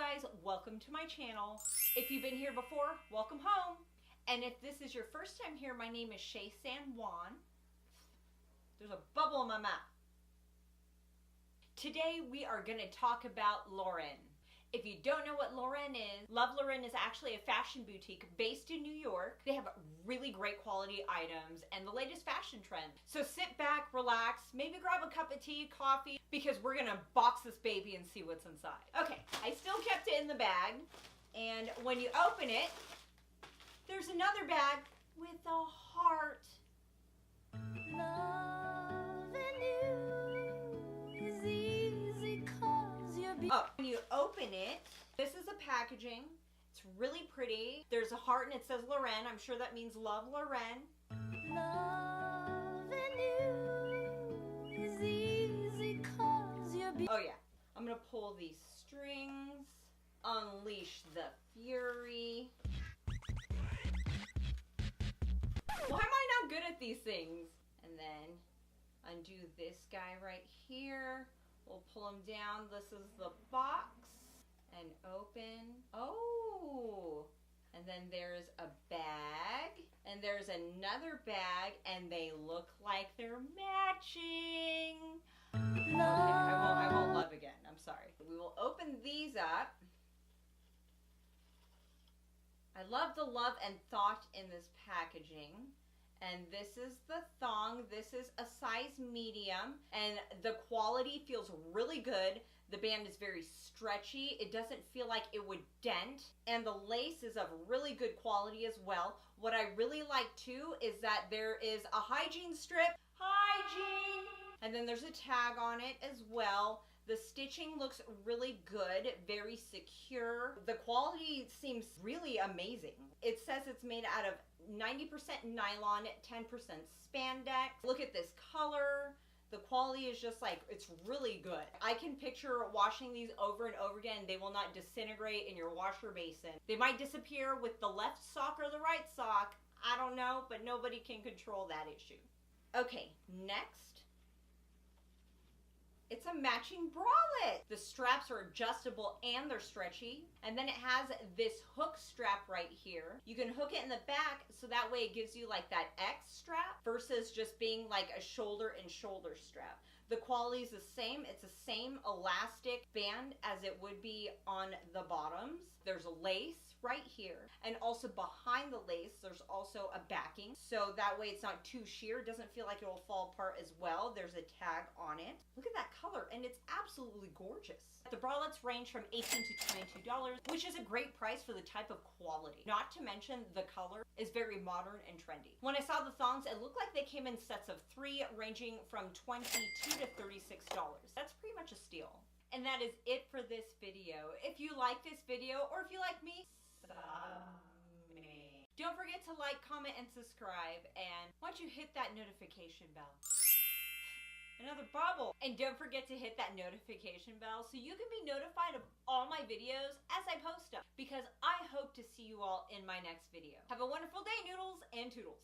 guys, welcome to my channel. If you've been here before, welcome home. And if this is your first time here, my name is Shaye Juan. There's a bubble in my mouth. Today we are going to talk about Loren. If you don't know what Loren is, Love Loren is actually a fashion boutique based in New York. They have really great quality items and the latest fashion trend. So sit back, relax, maybe grab a cup of tea, coffee, because we're gonna box this baby and see what's inside. Okay, I still kept it in the bag, and when you open it, there's another bag with a heart. Loving you is easy 'cause you're when you open it, this is the packaging. It's really pretty. There's a heart and it says Loren. I'm sure that means Love Loren. Loving you is easy 'cause you're oh yeah. I'm gonna pull these strings, unleash the fury. Why am I not good at these things? And then undo this guy right here. We'll pull them down. This is the box. And open. Oh! And then there's a bag. And there's another bag. And they look like they're matching. Okay, I won't love again. I'm sorry. We will open these up. I love the love and thought in this packaging. And this is the thong. This is a size medium. And the quality feels really good. The band is very stretchy. It doesn't feel like it would dent. And the lace is of really good quality as well. What I really like too is that there is a hygiene strip. Hygiene! And then there's a tag on it as well. The stitching looks really good, very secure. The quality seems really amazing. It says it's made out of 90% nylon, 10% spandex. Look at this color. The quality is just like, it's really good. I can picture washing these over and over again. They will not disintegrate in your washer basin. They might disappear with the left sock or the right sock. I don't know, but nobody can control that issue. Okay, next. It's a matching bralette. The straps are adjustable and they're stretchy. And then it has this hook strap right here. You can hook it in the back so that way it gives you like that X strap versus just being like a shoulder and shoulder strap. The quality is the same. It's the same elastic band as it would be on the bottoms. There's a lace right here. And also behind the lace, there's also a backing. So that way it's not too sheer. It doesn't feel like it will fall apart as well. There's a tag on it. Look at that color, and it's absolutely gorgeous. The bralettes range from $18 to $22, which is a great price for the type of quality. Not to mention the color is very modern and trendy. When I saw the thongs, it looked like they came in sets of 3, ranging from $22 to $36. That's pretty much a steal. And that is it for this video. If you like this video, or if you like me, don't forget to like, comment, and subscribe. And why don't you hit that notification bell? Another bubble. And don't forget to hit that notification bell so you can be notified of all my videos as I post them. Because I hope to see you all in my next video. Have a wonderful day, noodles and toodles.